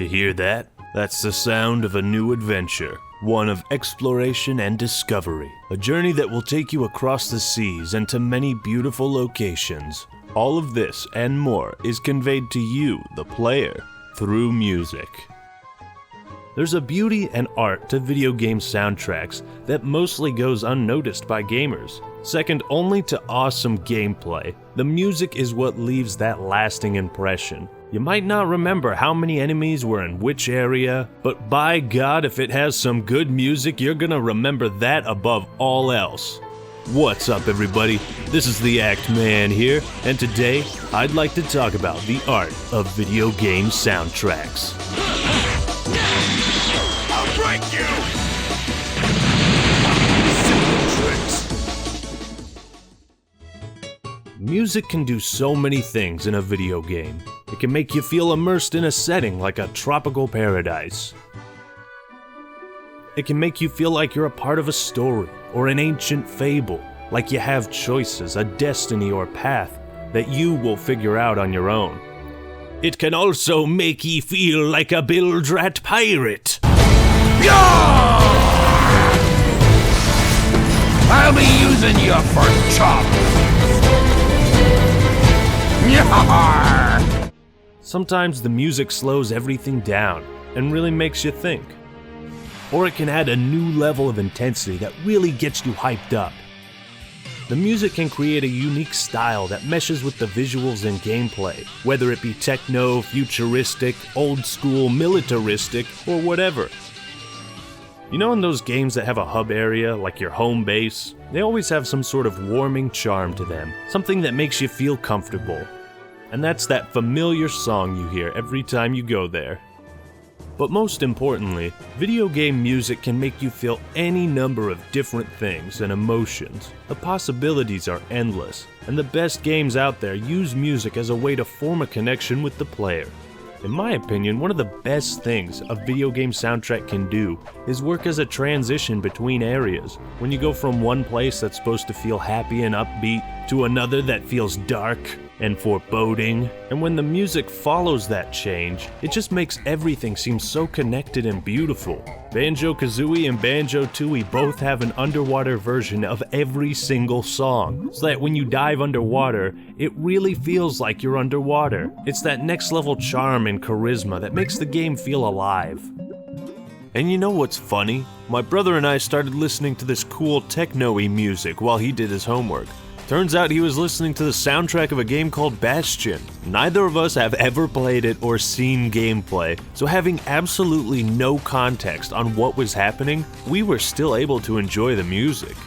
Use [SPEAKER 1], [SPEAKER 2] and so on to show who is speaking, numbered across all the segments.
[SPEAKER 1] You hear that? That's the sound of a new adventure. One of exploration and discovery. A journey that will take you across the seas and to many beautiful locations. All of this and more is conveyed to you, the player, through music. There's a beauty and art to video game soundtracks that mostly goes unnoticed by gamers. Second only to awesome gameplay, the music is what leaves that lasting impression. You might not remember how many enemies were in which area, but by God, if it has some good music, you're gonna remember that above all else. What's up, everybody? This is the Act Man here, and today, I'd like to talk about the art of video game soundtracks.
[SPEAKER 2] I'll break you! Simple tricks.
[SPEAKER 1] Music can do so many things in a video game. It can make you feel immersed in a setting like a tropical paradise. It can make you feel like you're a part of a story or an ancient fable, like you have choices, a destiny or path that you will figure out on your own. It can also make you feel like a bilge-rat pirate.
[SPEAKER 2] I'll be using you for chop.
[SPEAKER 1] Sometimes the music slows everything down and really makes you think. Or it can add a new level of intensity that really gets you hyped up. The music can create a unique style that meshes with the visuals and gameplay, whether it be techno, futuristic, old school, militaristic, or whatever. You know, in those games that have a hub area, like your home base, they always have some sort of warming charm to them, something that makes you feel comfortable. And that's that familiar song you hear every time you go there. But most importantly, video game music can make you feel any number of different things and emotions. The possibilities are endless, and the best games out there use music as a way to form a connection with the player. In my opinion, one of the best things a video game soundtrack can do is work as a transition between areas. When you go from one place that's supposed to feel happy and upbeat to another that feels dark and foreboding, and when the music follows that change, it just makes everything seem so connected and beautiful. Banjo-Kazooie and Banjo-Tooie both have an underwater version of every single song, so that when you dive underwater, it really feels like you're underwater. It's that next level charm and charisma that makes the game feel alive. And you know what's funny? My brother and I started listening to this cool techno-y music while he did his homework. Turns out he was listening to the soundtrack of a game called Bastion. Neither of us have ever played it or seen gameplay, so having absolutely no context on what was happening, we were still able to enjoy the music.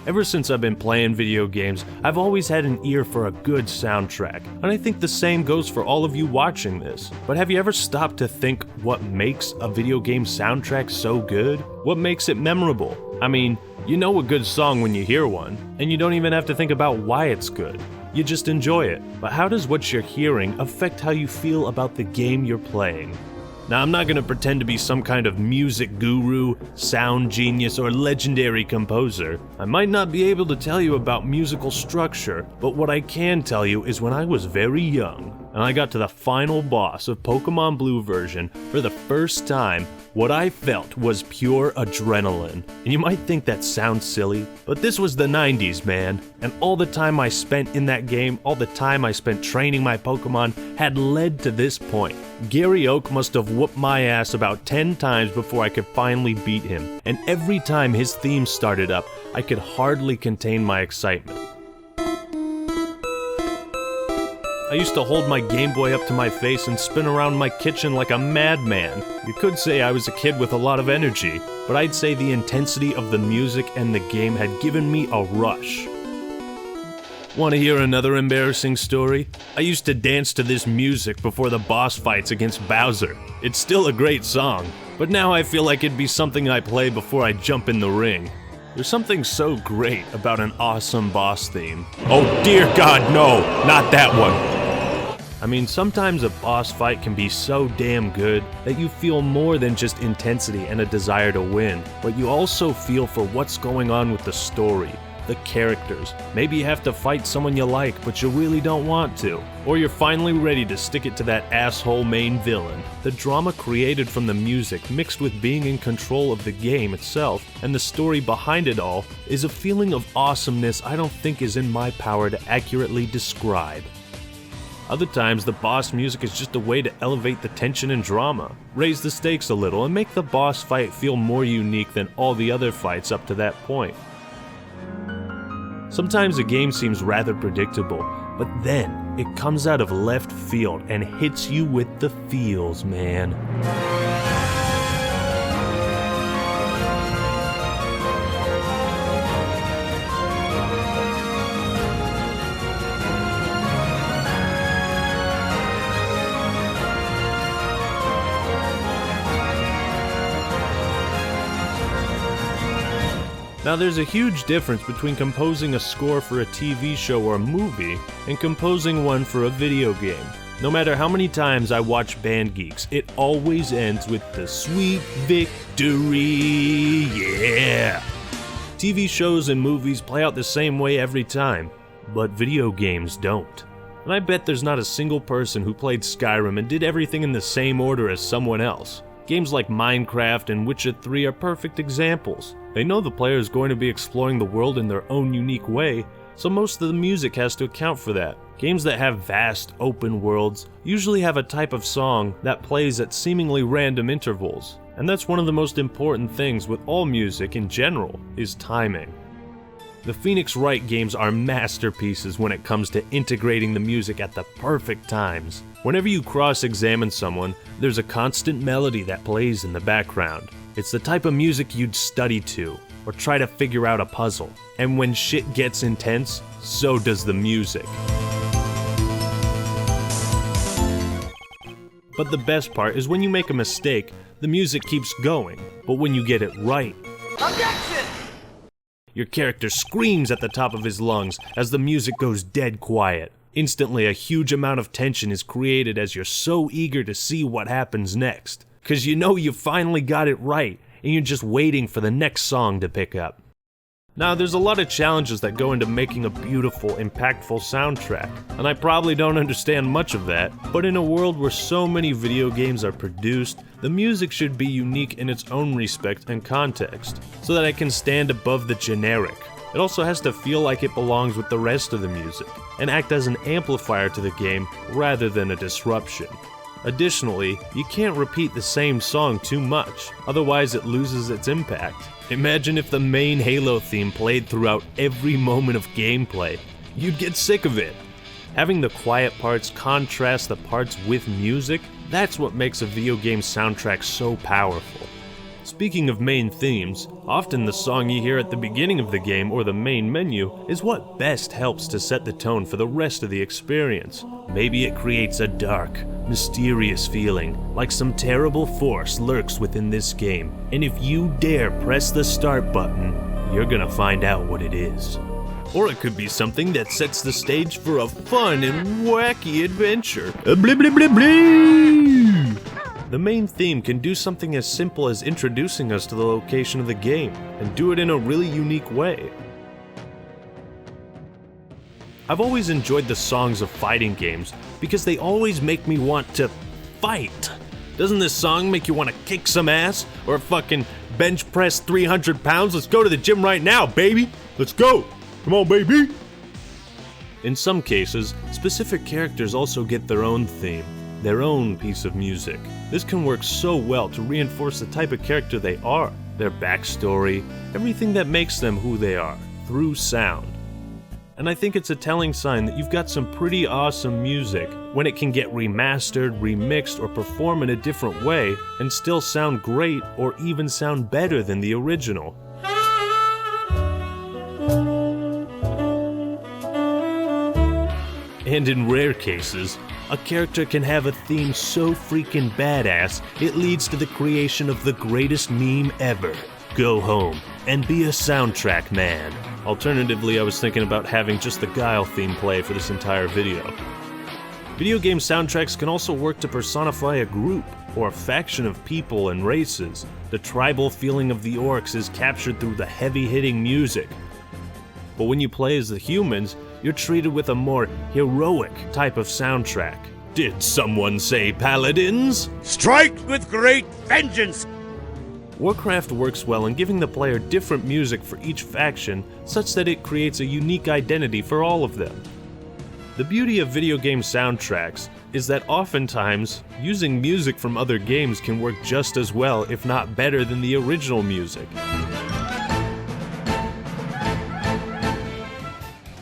[SPEAKER 1] Ever since I've been playing video games, I've always had an ear for a good soundtrack, and I think the same goes for all of you watching this. But have you ever stopped to think what makes a video game soundtrack so good? What makes it memorable? I mean, you know a good song when you hear one, and you don't even have to think about why it's good. You just enjoy it. But how does what you're hearing affect how you feel about the game you're playing? Now, I'm not going to pretend to be some kind of music guru, sound genius, or legendary composer. I might not be able to tell you about musical structure, but what I can tell you is when I was very young, and I got to the final boss of Pokémon Blue version for the first time, what I felt was pure adrenaline. And you might think that sounds silly, but this was the 90s, man. And all the time I spent in that game, all the time I spent training my Pokemon, had led to this point. Gary Oak must have whooped my ass about 10 times before I could finally beat him. And every time his theme started up, I could hardly contain my excitement. I used to hold my Game Boy up to my face and spin around my kitchen like a madman. You could say I was a kid with a lot of energy, but I'd say the intensity of the music and the game had given me a rush. Want to hear another embarrassing story? I used to dance to this music before the boss fights against Bowser. It's still a great song, but now I feel like it'd be something I play before I jump in the ring. There's something so great about an awesome boss theme. Oh dear God, no, not that one. I mean, sometimes a boss fight can be so damn good that you feel more than just intensity and a desire to win, but you also feel for what's going on with the story, the characters. Maybe you have to fight someone you like, but you really don't want to. Or you're finally ready to stick it to that asshole main villain. The drama created from the music, mixed with being in control of the game itself, and the story behind it all, is a feeling of awesomeness I don't think is in my power to accurately describe. Other times, the boss music is just a way to elevate the tension and drama, raise the stakes a little, and make the boss fight feel more unique than all the other fights up to that point. Sometimes a game seems rather predictable, but then it comes out of left field and hits you with the feels, man. Now there's a huge difference between composing a score for a TV show or a movie and composing one for a video game. No matter how many times I watch Band Geeks, it always ends with the sweet victory, yeah! TV shows and movies play out the same way every time, but video games don't. And I bet there's not a single person who played Skyrim and did everything in the same order as someone else. Games like Minecraft and Witcher 3 are perfect examples. They know the player is going to be exploring the world in their own unique way, so most of the music has to account for that. Games that have vast, open worlds usually have a type of song that plays at seemingly random intervals, and that's one of the most important things with all music in general, is timing. The Phoenix Wright games are masterpieces when it comes to integrating the music at the perfect times. Whenever you cross-examine someone, there's a constant melody that plays in the background. It's the type of music you'd study to, or try to figure out a puzzle. And when shit gets intense, so does the music. But the best part is when you make a mistake, the music keeps going. But when you get it right,
[SPEAKER 2] Objection!
[SPEAKER 1] your character screams at the top of his lungs as the music goes dead quiet. Instantly, a huge amount of tension is created as you're so eager to see what happens next. 'Cause you know you finally got it right, and you're just waiting for the next song to pick up. Now, there's a lot of challenges that go into making a beautiful, impactful soundtrack, and I probably don't understand much of that, but in a world where so many video games are produced, the music should be unique in its own respect and context, so that it can stand above the generic. It also has to feel like it belongs with the rest of the music, and act as an amplifier to the game rather than a disruption. Additionally, you can't repeat the same song too much, otherwise it loses its impact. Imagine if the main Halo theme played throughout every moment of gameplay. You'd get sick of it. Having the quiet parts contrast the parts with music, that's what makes a video game soundtrack so powerful. Speaking of main themes, often the song you hear at the beginning of the game or the main menu is what best helps to set the tone for the rest of the experience. Maybe it creates a dark, mysterious feeling, like some terrible force lurks within this game, and if you dare press the start button, you're gonna find out what it is. Or it could be something that sets the stage for a fun and wacky adventure. Blah, blah, blah, blah. The main theme can do something as simple as introducing us to the location of the game, and do it in a really unique way. I've always enjoyed the songs of fighting games because they always make me want to fight. Doesn't this song make you want to kick some ass? Or fucking bench press 300 pounds? Let's go to the gym right now, baby! Let's go! Come on, baby! In some cases, specific characters also get their own theme, their own piece of music. This can work so well to reinforce the type of character they are, their backstory, everything that makes them who they are, through sound. And I think it's a telling sign that you've got some pretty awesome music when it can get remastered, remixed, or performed in a different way and still sound great or even sound better than the original. And in rare cases, a character can have a theme so freaking badass it leads to the creation of the greatest meme ever. Go home and be a soundtrack man. Alternatively, I was thinking about having just the Guile theme play for this entire video. Video game soundtracks can also work to personify a group or a faction of people and races. The tribal feeling of the orcs is captured through the heavy-hitting music. But when you play as the humans, you're treated with a more heroic type of soundtrack. Did someone say paladins?
[SPEAKER 2] Strike with great vengeance!
[SPEAKER 1] Warcraft works well in giving the player different music for each faction such that it creates a unique identity for all of them. The beauty of video game soundtracks is that oftentimes, using music from other games can work just as well, if not better, than the original music.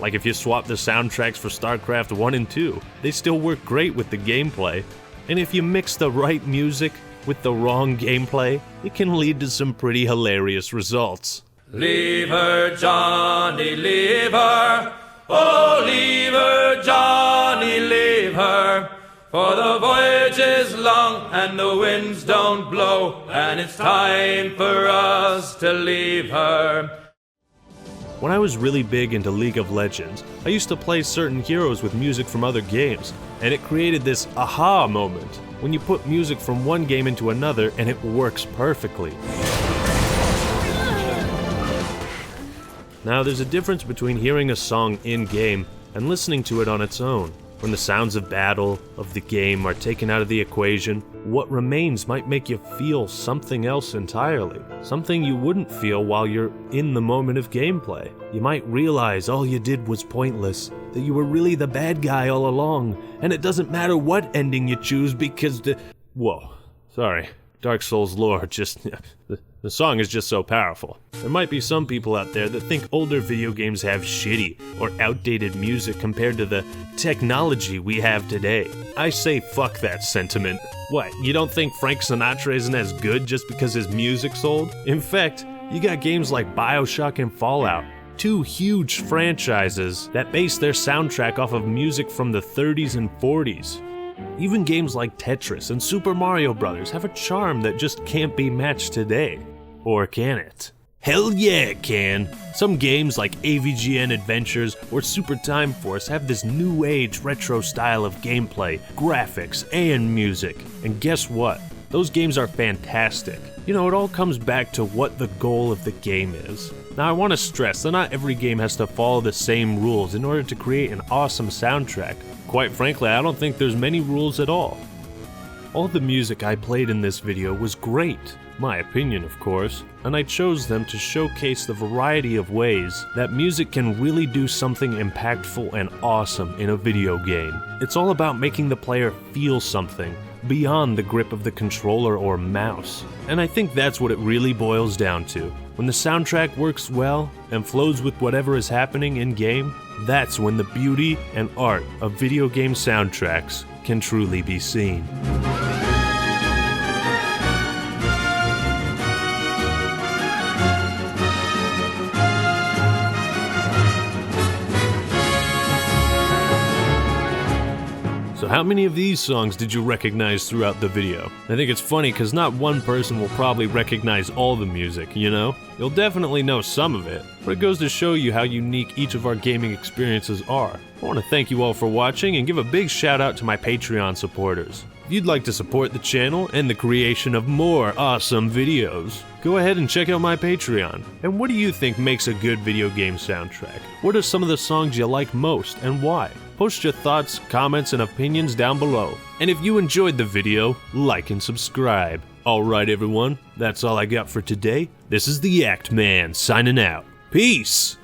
[SPEAKER 1] Like if you swap the soundtracks for StarCraft 1 and 2, they still work great with the gameplay. And if you mix the right music with the wrong gameplay, it can lead to some pretty hilarious results.
[SPEAKER 3] Leave her, Johnny, leave her. Oh, leave her, Johnny, leave her. For the voyage is long and the winds don't blow, and it's time for us to leave her.
[SPEAKER 1] When I was really big into League of Legends, I used to play certain heroes with music from other games, and it created this aha moment when you put music from one game into another and it works perfectly. Now, there's a difference between hearing a song in-game and listening to it on its own. When the sounds of battle, of the game, are taken out of the equation, what remains might make you feel something else entirely. Something you wouldn't feel while you're in the moment of gameplay. You might realize all you did was pointless, that you were really the bad guy all along, and it doesn't matter what ending you choose because Whoa, sorry. Dark Souls lore just... The song is just so powerful. There might be some people out there that think older video games have shitty or outdated music compared to the technology we have today. I say fuck that sentiment. What, you don't think Frank Sinatra isn't as good just because his music's old? In fact, you got games like BioShock and Fallout, two huge franchises that base their soundtrack off of music from the 30s and 40s. Even games like Tetris and Super Mario Bros. Have a charm that just can't be matched today. Or can it? Hell yeah it can! Some games like AVGN Adventures or Super Time Force have this new age retro style of gameplay, graphics, and music. And guess what? Those games are fantastic. You know, it all comes back to what the goal of the game is. Now I want to stress that not every game has to follow the same rules in order to create an awesome soundtrack. Quite frankly, I don't think there's many rules at all. All the music I played in this video was great. My opinion, of course, and I chose them to showcase the variety of ways that music can really do something impactful and awesome in a video game. It's all about making the player feel something beyond the grip of the controller or mouse. And I think that's what it really boils down to. When the soundtrack works well and flows with whatever is happening in-game, that's when the beauty and art of video game soundtracks can truly be seen. So how many of these songs did you recognize throughout the video? I think it's funny because not one person will probably recognize all the music, you know? You'll definitely know some of it, but it goes to show you how unique each of our gaming experiences are. I want to thank you all for watching and give a big shout out to my Patreon supporters. If you'd like to support the channel and the creation of more awesome videos, go ahead and check out my Patreon. And what do you think makes a good video game soundtrack? What are some of the songs you like most and why? Post your thoughts, comments, and opinions down below. And if you enjoyed the video, like and subscribe. Alright everyone, that's all I got for today. This is the Act Man signing out. Peace!